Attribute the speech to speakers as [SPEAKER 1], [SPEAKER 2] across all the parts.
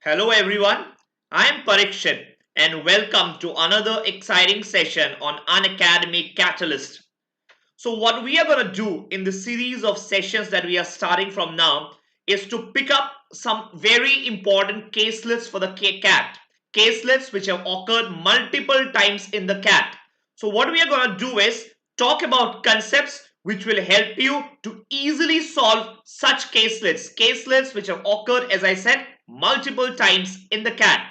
[SPEAKER 1] Hello everyone, I am Parikshit and welcome to another exciting session on Unacademy CAT-alyst. So what we are going to do in the series of sessions that we are starting from now is to pick up some very important caselets for the CAT. Caselets which have occurred multiple times in the CAT. So what we are going to do is talk about concepts which will help you to easily solve such caselets which have occurred, as I said, multiple times in the CAT.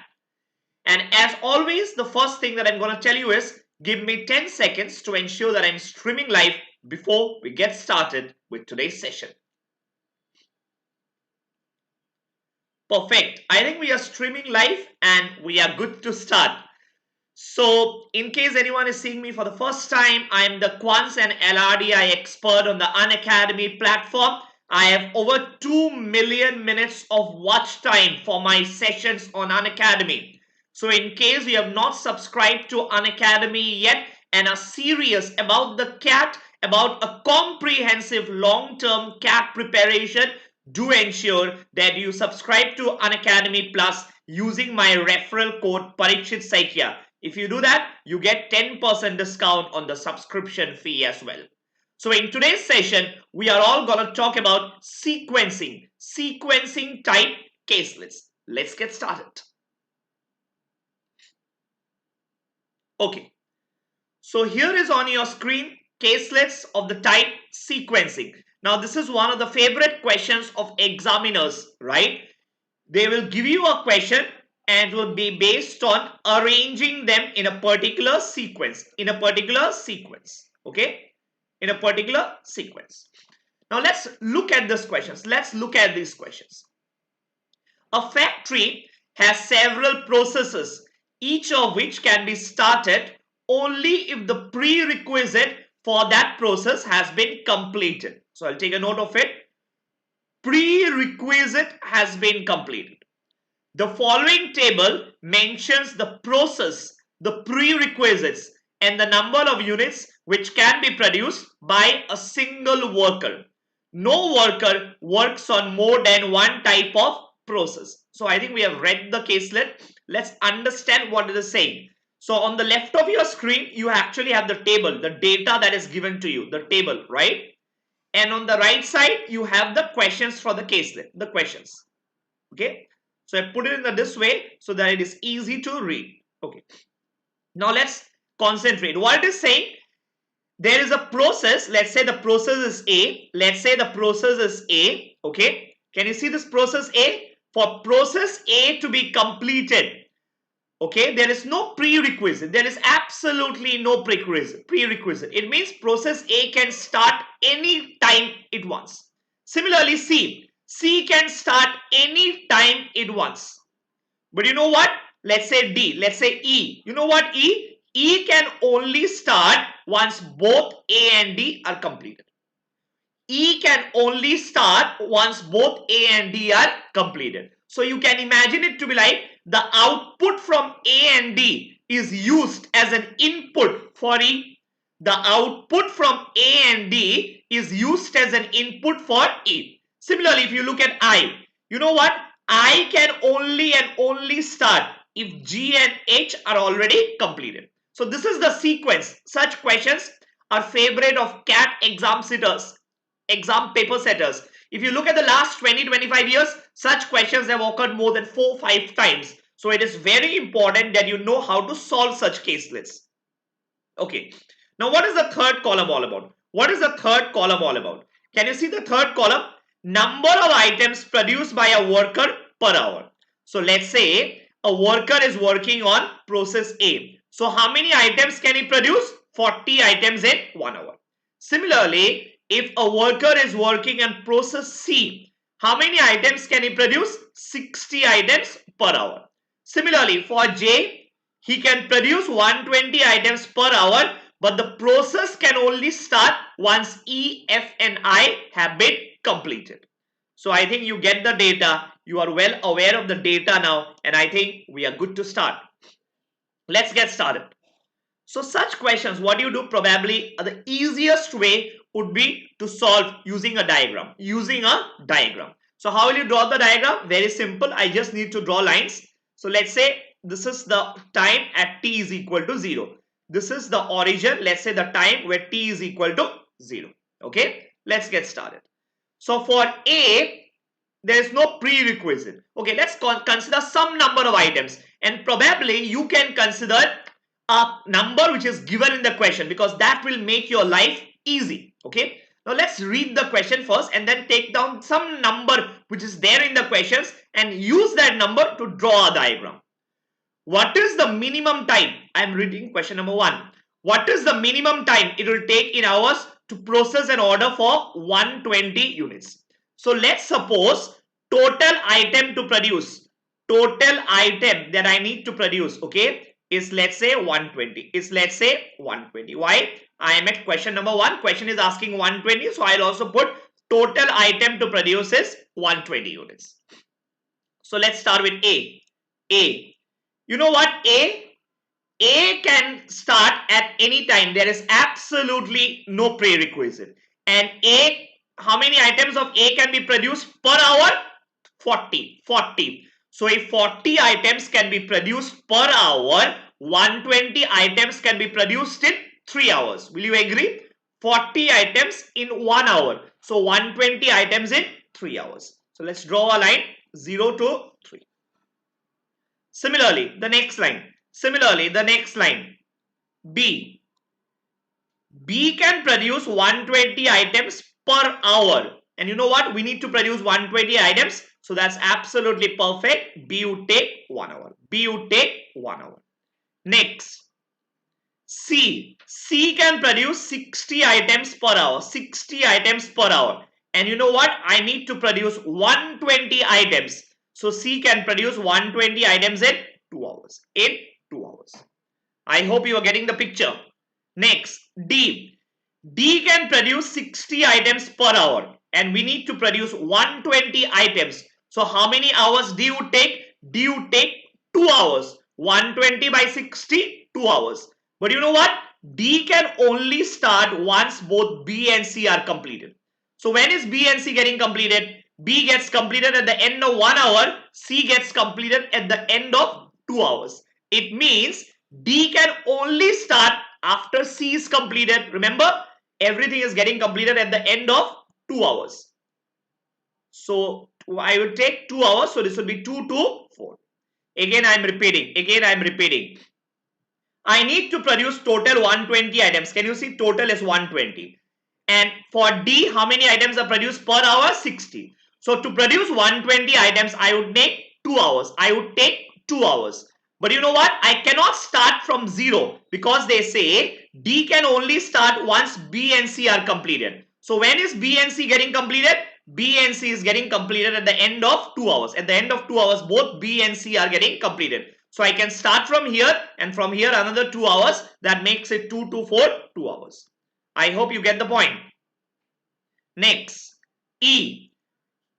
[SPEAKER 1] And as always, the first thing that I'm going to tell you is give me 10 seconds to ensure that I'm streaming live before we get started with today's session. Perfect. I think we are streaming live and we are good to start. So in case anyone is seeing me for the first time, I am the Quants and LRDI expert on the Unacademy platform. I have over 2 million minutes of watch time for my sessions on Unacademy. So in case you have not subscribed to Unacademy yet and are serious about the CAT, about a comprehensive long-term CAT preparation, do ensure that you subscribe to Unacademy Plus using my referral code Parikshit Sakia. If you do that, you get 10% discount on the subscription fee as well. So in today's session, we are all going to talk about sequencing type caselets. Let's get started. Okay. So here is on your screen caselets of the type sequencing. Now this is one of the favorite questions of examiners, right? They will give you a question and will be based on arranging them in a particular sequence, okay? In a particular sequence. Now let's look at these questions. A factory has several processes, each of which can be started only if the prerequisite for that process has been completed. So I'll take a note of it. Prerequisite has been completed. The following table mentions the process, the prerequisites, and the number of units which can be produced by a single worker. No worker works on more than one type of process. So I think we have read the caselet. Let's understand what it is saying. So on the left of your screen, you actually have the table, the data that is given to you, the table, right? And on the right side, you have the questions for the caselet, the questions. Okay. So I put it in this way so that it is easy to read. Okay. Now let's concentrate. What it is saying, there is a process. Let's say the process is A. Okay. Can you see this process A? For process A to be completed, okay, there is no prerequisite. There is absolutely no prerequisite. It means process A can start any time it wants. Similarly, C can start any time it wants. But you know what? Let's say D. Let's say E. You know what E? E can only start once both A and D are completed. E can only start once both A and D are completed. So you can imagine it to be like the output from A and D is used as an input for E. The output from A and D is used as an input for E. Similarly, if you look at I, you know what? I can only start if G and H are already completed. So this is the sequence. Such questions are favorite of CAT exam paper setters. If you look at the last 20-25 years, such questions have occurred more than 4-5 times. So it is very important that you know how to solve such caselets. Okay. Now what is the third column all about? Can you see the third column? Number of items produced by a worker per hour. So let's say a worker is working on process A. So how many items can he produce? 40 items in 1 hour. Similarly, if a worker is working on process C, how many items can he produce? 60 items per hour. Similarly, for J, he can produce 120 items per hour, but the process can only start once E, F, and I have been completed. So I think you get the data. You are well aware of the data now, and I think we are good to start. Let's get started. So such questions, what you do probably the easiest way would be to solve using a diagram. So how will you draw the diagram? Very simple. I just need to draw lines. So let's say this is the time at t is equal to 0. This is the origin. Let's say the time where t is equal to 0. Okay, let's get started. So for A, there is no prerequisite. Okay, let's consider some number of items, and probably you can consider a number which is given in the question, because that will make your life easy. Okay, now let's read the question first and then take down some number which is there in the questions and use that number to draw a diagram. What is the minimum time? I am reading question number 1. What is the minimum time it will take in hours to process an order for 120 units? So let's suppose total item to produce, total item that I need to produce, okay, is let's say 120. Is let's say 120. Why? I am at question number 1. Question is asking 120. So I'll also put total item to produce is 120 units. So let's start with A. A. You know what? A can start at any time. There is absolutely no prerequisite. And A, how many items of A can be produced per hour? 40. So if 40 items can be produced per hour, 120 items can be produced in 3 hours. Will you agree? 40 items in 1 hour. So 120 items in 3 hours. So let's draw a line 0 to 3. Similarly, the next line. B. B can produce 120 items per hour. And you know what? We need to produce 120 items. So that's absolutely perfect. B would take 1 hour. Next. C. C can produce 60 items per hour. And you know what? I need to produce 120 items. So C can produce 120 items in 2 hours. I hope you are getting the picture. Next, D. D can produce 60 items per hour, and we need to produce 120 items. So how many hours D would take? D would take 2 hours. 120 by 60, 2 hours. But you know what? D can only start once both B and C are completed. So when is B and C getting completed? B gets completed at the end of 1 hour. C gets completed at the end of 2 hours. It means D can only start after C is completed. Remember, everything is getting completed at the end of 2 hours. So I will take 2 hours. So this will be 2 to 4. Again, I am repeating. I need to produce total 120 items. Can you see total is 120? And for D, how many items are produced per hour? 60. So to produce 120 items, I would take 2 hours. But you know what? I cannot start from 0, because they say D can only start once B and C are completed. So when is B and C getting completed? B and C is getting completed at the end of 2 hours. At the end of 2 hours, both B and C are getting completed. So I can start from here, and from here another 2 hours. That makes it 2 to 4, 2 hours. I hope you get the point. Next, E.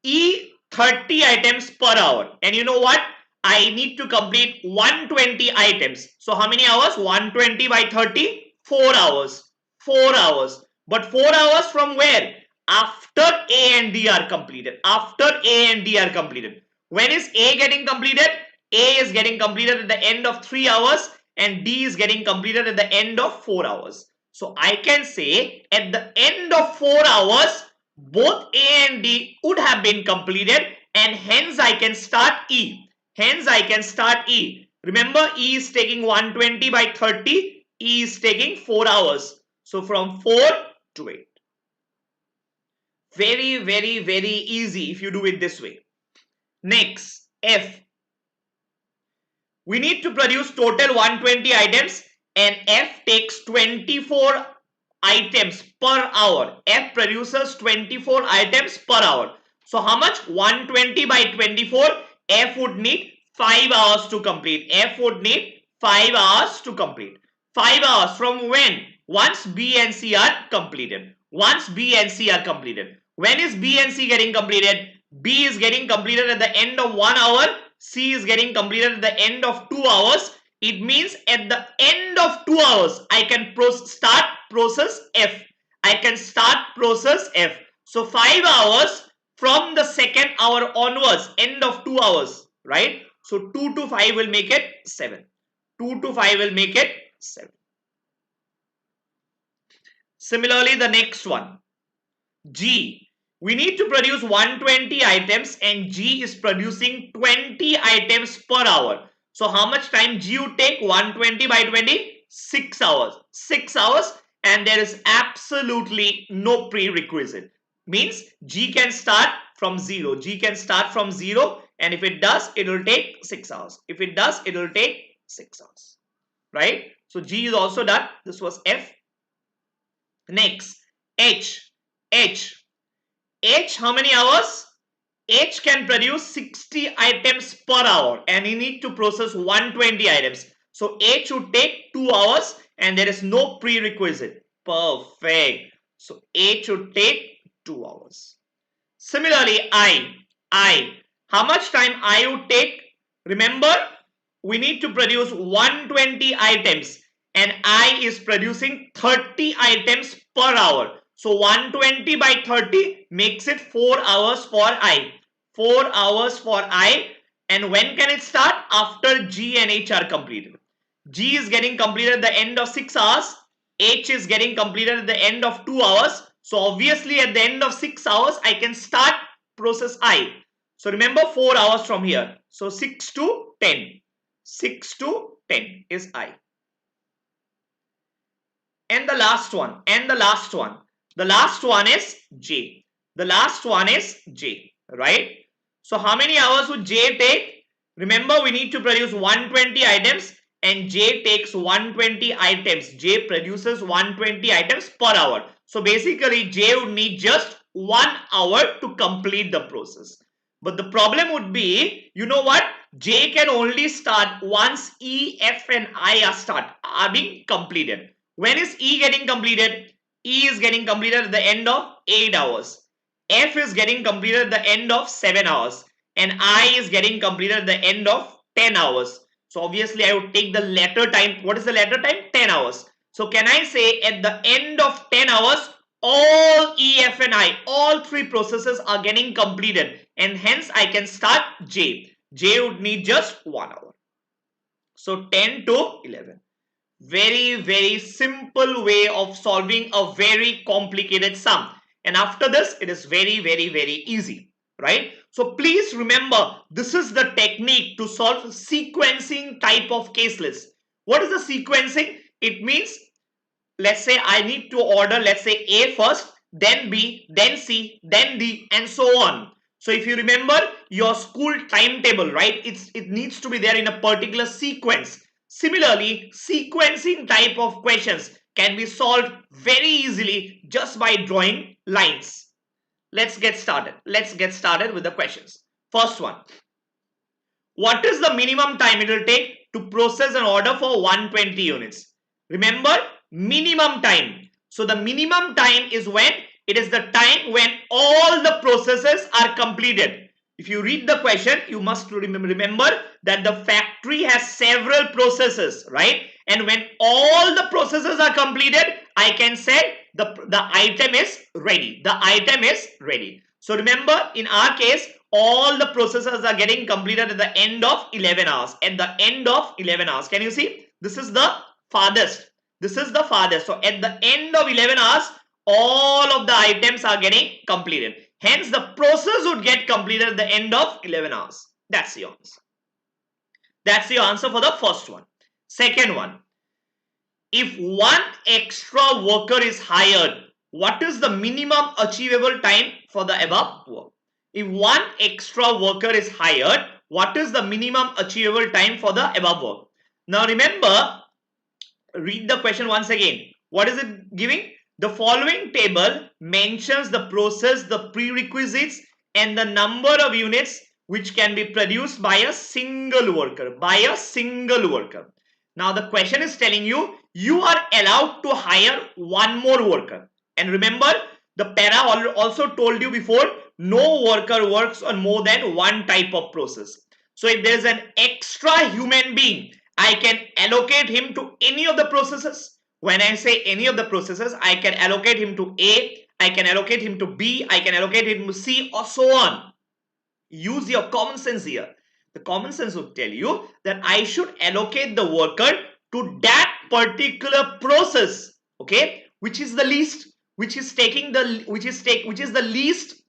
[SPEAKER 1] E, 30 items per hour. And you know what? I need to complete 120 items. So how many hours? 120 by 30? 4 hours. But 4 hours from where? After A and D are completed. When is A getting completed? A is getting completed at the end of 3 hours, and D is getting completed at the end of 4 hours. So I can say at the end of 4 hours, both A and D would have been completed, and hence I can start E. Remember, E is taking 120 by 30. E is taking 4 hours. So from 4 to 8. Very, very, very easy if you do it this way. Next, F. We need to produce total 120 items, and F takes 24 items per hour. F produces 24 items per hour. So how much? 120 by 24. F would need 5 hours to complete. 5 hours from when? Once B and C are completed. When is B and C getting completed? B is getting completed at the end of 1 hour. C is getting completed at the end of 2 hours. It means at the end of 2 hours, I can start process F. So 5 hours from the second hour onwards, end of 2 hours, right? So 2 to 5 will make it 7. 2 to 5 will make it 7. Similarly, the next one, G. We need to produce 120 items and G is producing 20 items per hour. So how much time G would take? 120 by 20? 6 hours. 6 hours, and there is absolutely no prerequisite. Means G can start from 0. G can start from 0, and if it does, it will take 6 hours. If it does, it will take 6 hours. Right? So G is also done. This was F. Next, H. H, how many hours? H can produce 60 items per hour and you need to process 120 items. So H would take 2 hours and there is no prerequisite. Perfect. So H would take 2 hours. Similarly, I. How much time I would take? Remember, we need to produce 120 items and I is producing 30 items per hour. So 120 by 30 makes it 4 hours for I. 4 hours for I. And when can it start? After G and H are completed. G is getting completed at the end of 6 hours. H is getting completed at the end of 2 hours. So obviously at the end of 6 hours, I can start process I. So remember 4 hours from here. So 6 to 10. 6 to 10 is I. And the last one. The last one is J. The last one is J. Right? So how many hours would J take? Remember, we need to produce 120 items and J takes 120 items. J produces 120 items per hour. So basically, J would need just 1 hour to complete the process. But the problem would be, you know what? J can only start once E, F and I are being completed. When is E getting completed? E is getting completed at the end of 8 hours. F is getting completed at the end of 7 hours. And I is getting completed at the end of 10 hours. So obviously I would take the latter time. What is the latter time? 10 hours. So can I say at the end of 10 hours, all E, F and I, all 3 processes are getting completed. And hence I can start J. J would need just 1 hour. So 10 to 11. Very, very simple way of solving a very complicated sum. And after this, it is very, very, very easy. Right? So please remember, this is the technique to solve sequencing type of caselets. What is the sequencing? It means, let's say I need to order, let's say A first, then B, then C, then D, and so on. So if you remember your school timetable, right? It needs to be there in a particular sequence. Similarly, sequencing type of questions can be solved very easily just by drawing lines. Let's get started. Let's get started with the questions. First one. What is the minimum time it will take to process an order for 120 units? Remember, minimum time. So the minimum time is when? It is the time when all the processes are completed. If you read the question, you must remember that the factory has several processes, right? And when all the processes are completed, I can say the item is ready. The item is ready. So remember, in our case, all the processes are getting completed at the end of 11 hours. At the end of 11 hours. Can you see? This is the farthest. This is the farthest. So at the end of 11 hours, all of the items are getting completed. Hence, the process would get completed at the end of 11 hours. That's the answer. That's the answer for the first one. Second one. If one extra worker is hired, what is the minimum achievable time for the above work? If one extra worker is hired, what is the minimum achievable time for the above work? Now remember, read the question once again. What is it giving? The following table mentions the process, the prerequisites, and the number of units which can be produced by a single worker. Now the question is telling you, you are allowed to hire one more worker. And remember, the para also told you before, no worker works on more than one type of process. So if there is an extra human being, I can allocate him to any of the processes. When I say any of the processes, I can allocate him to A, I can allocate him to B, I can allocate him to C, or so on. Use your common sense here. The common sense would tell you that I should allocate the worker to that particular process, okay, which is the least, which is the least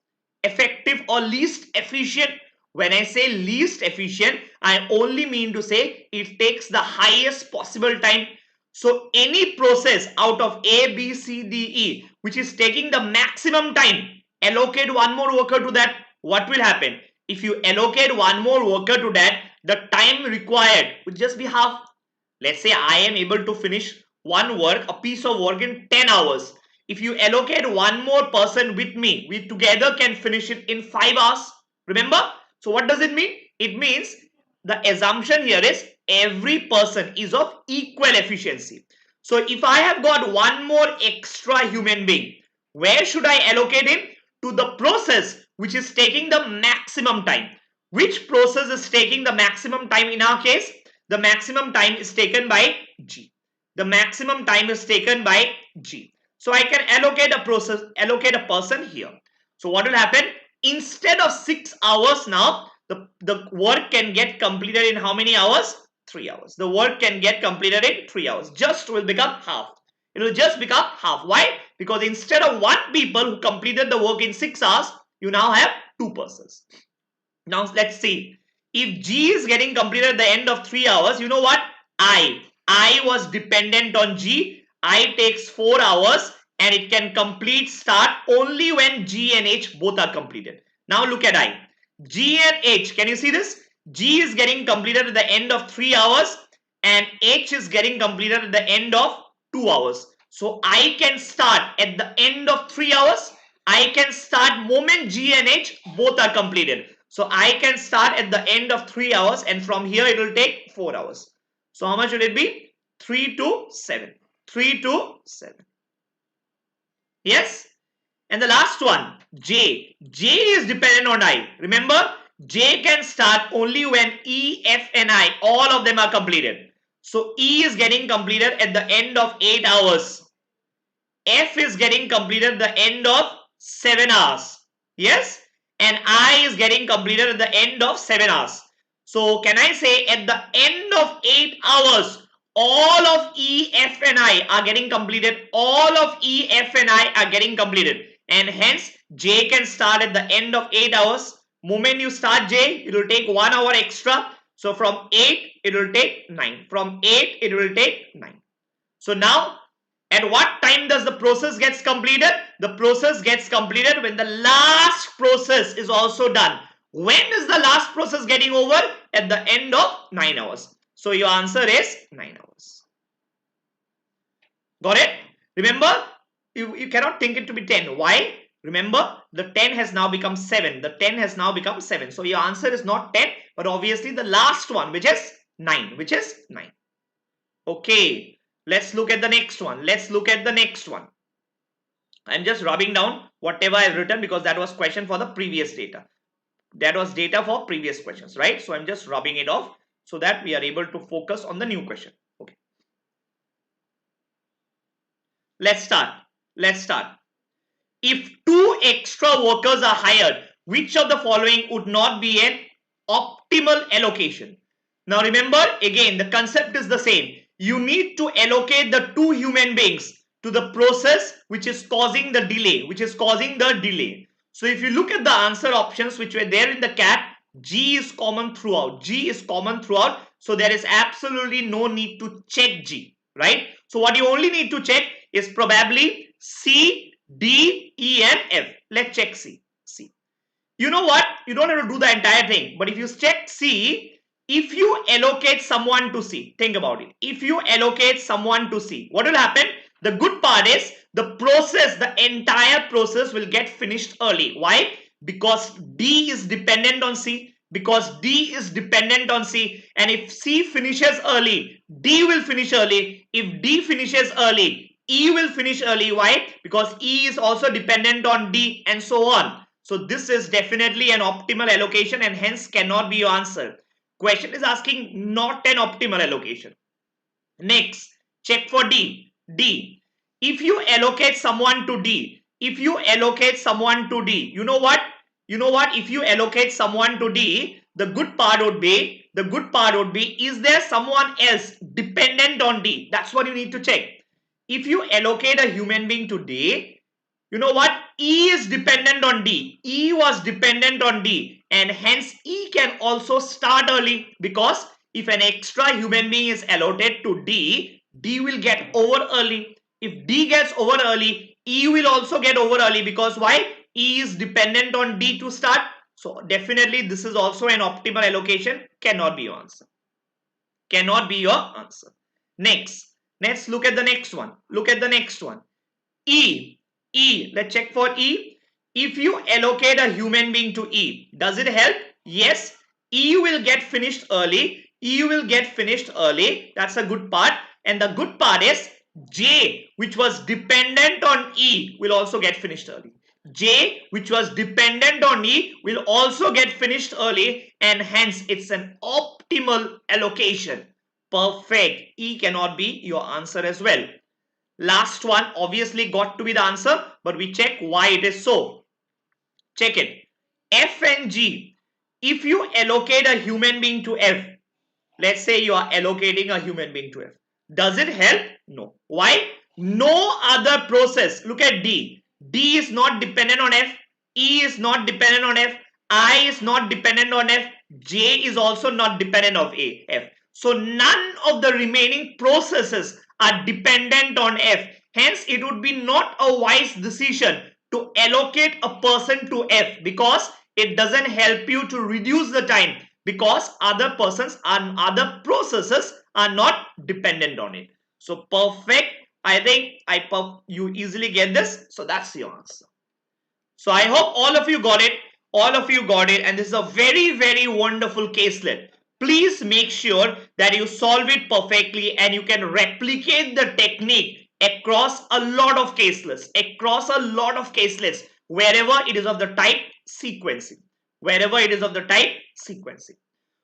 [SPEAKER 1] effective or least efficient. When I say least efficient, I only mean to say it takes the highest possible time. So any process out of A, B, C, D, E, which is taking the maximum time, allocate one more worker to that. What will happen? If you allocate one more worker to that, the time required would just be half. Let's say I am able to finish one work, a piece of work in 10 hours. If you allocate one more person with me, we together can finish it in 5 hours. Remember? So what does it mean? It means the assumption here is every person is of equal efficiency. So if I have got one more extra human being, where should I allocate him? To the process which is taking the maximum time. Which process is taking the maximum time in our case? The maximum time is taken by G. The maximum time is taken by G. So I can allocate a person here. So what will happen? Instead of 6 hours now, the work can get completed in how many hours? 3 hours. The work can get completed in 3 hours. Just will become half. It will just become half. Why? Because instead of 1 people who completed the work in 6 hours, you now have 2 persons. Now let's see. If G is getting completed at the end of 3 hours, you know what? I was dependent on G. I takes 4 hours and it can start only when G and H both are completed. Now look at I. G and H, can you see this? G is getting completed at the end of 3 hours and H is getting completed at the end of 2 hours. So I can start at the end of 3 hours. I can start moment G and H both are completed. So I can start at the end of 3 hours and from here it will take 4 hours. So how much will it be? 3 to 7. 3 to 7. Yes? And the last one, J. J is dependent on I. Remember, J can start only when E, F and I, all of them are completed. So E is getting completed at the end of 8 hours. F is getting completed at the end of 7 hours. Yes? And I is getting completed at the end of 7 hours. So can I say at the end of 8 hours, all of E, F and I are getting completed. All of E, F and I are getting completed. And hence J can start at the end of 8 hours. Moment you start J, it will take 1 hour extra. So from 8, it will take 9. From 8, it will take 9. So now, at what time does the process gets completed? The process gets completed when the last process is also done. When is the last process getting over? At the end of 9 hours. So your answer is 9 hours. Got it? Remember, you cannot think it to be 10. Why? Remember, the 10 has now become 7. The 10 has now become 7. So your answer is not 10, but obviously the last one, which is 9. Which is 9. Okay. Let's look at the next one. Let's look at the next one. I'm just rubbing down whatever I've written because that was question for the previous data. That was data for previous questions, right? So I'm just rubbing it off so that we are able to focus on the new question. Okay. Let's start. Let's start. If 2 extra workers are hired, which of the following would not be an optimal allocation? Now remember, again, the concept is the same. You need to allocate the 2 human beings to the process which is causing the delay, So if you look at the answer options which were there in the CAT, G is common throughout. G is common throughout. So there is absolutely no need to check G, right? So what you only need to check is probably C, D, E and F. Let's check C. You know what? You don't have to do the entire thing. But if you check C, if you allocate someone to C, think about it. If you allocate someone to C, what will happen? The good part is the entire process will get finished early. Why? Because D is dependent on C. And if C finishes early, D will finish early. If D finishes early, E will finish early. Why? Because E is also dependent on D and so on. So this is definitely an optimal allocation and hence cannot be your answer. Question is asking not an optimal allocation. Next, check for D. D. If you allocate someone to D, if you allocate someone to D, you know what? If you allocate someone to D, the good part would be, is there someone else dependent on D? That's what you need to check. If you allocate a human being to D, you know what? E is dependent on D. E was dependent on D, and hence E can also start early, because if an extra human being is allotted to D, D will get over early. If D gets over early, E will also get over early, because why? E is dependent on D to start. So definitely this is also an optimal allocation. Cannot be your answer. Cannot be your answer. Next, let's look at the next one. E. Let's check for E. If you allocate a human being to E, does it help? Yes. E will get finished early. That's a good part. And the good part is J, which was dependent on E, will also get finished early. J, which was dependent on E, will also get finished early, and hence it's an optimal allocation. Perfect. E cannot be your answer as well. Last one obviously got to be the answer, but we check why it is so. Check it. F and G. If you allocate a human being to F, let's say you are allocating a human being to F, does it help? No. Why? No other process. Look at D. D is not dependent on F. E is not dependent on F. I is not dependent on F. J is also not dependent on F. So none of the remaining processes are dependent on F. Hence, it would be not a wise decision to allocate a person to F, because it doesn't help you to reduce the time, because other processes are not dependent on it. So perfect. I think you easily get this. So that's your answer. So I hope all of you got it. And this is a very, very wonderful caselet. Please make sure that you solve it perfectly, and you can replicate the technique across a lot of caselets, wherever it is of the type sequencing.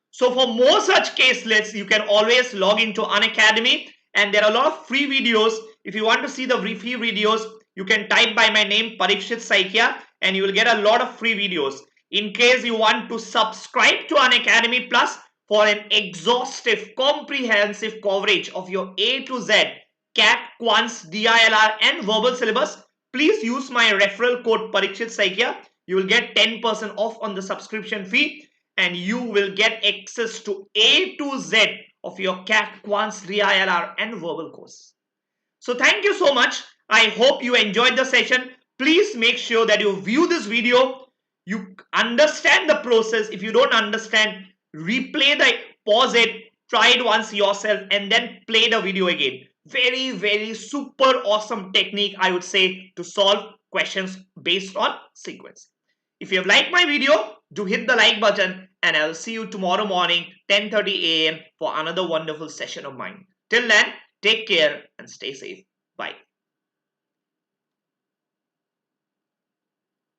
[SPEAKER 1] So for more such caselets, you can always log into Unacademy, and there are a lot of free videos. If you want to see the free videos, you can type by my name Parikshit Sakia, and you will get a lot of free videos. In case you want to subscribe to Unacademy Plus for an exhaustive, comprehensive coverage of your A to Z CAT, Quants, DILR and verbal syllabus, please use my referral code Parikshit Sakia. You will get 10% off on the subscription fee, and you will get access to A to Z of your CAT, Quants, DILR and verbal course. So thank you so much. I hope you enjoyed the session. Please make sure that you view this video, you understand the process. If you don't understand, pause it, try it once yourself, and then play the video again. Very, very super awesome technique, I would say, to solve questions based on sequence. If you have liked my video, do hit the like button, and I'll see you tomorrow morning 10:30 a.m. for another wonderful session of mine. Till then, take care and stay safe. Bye.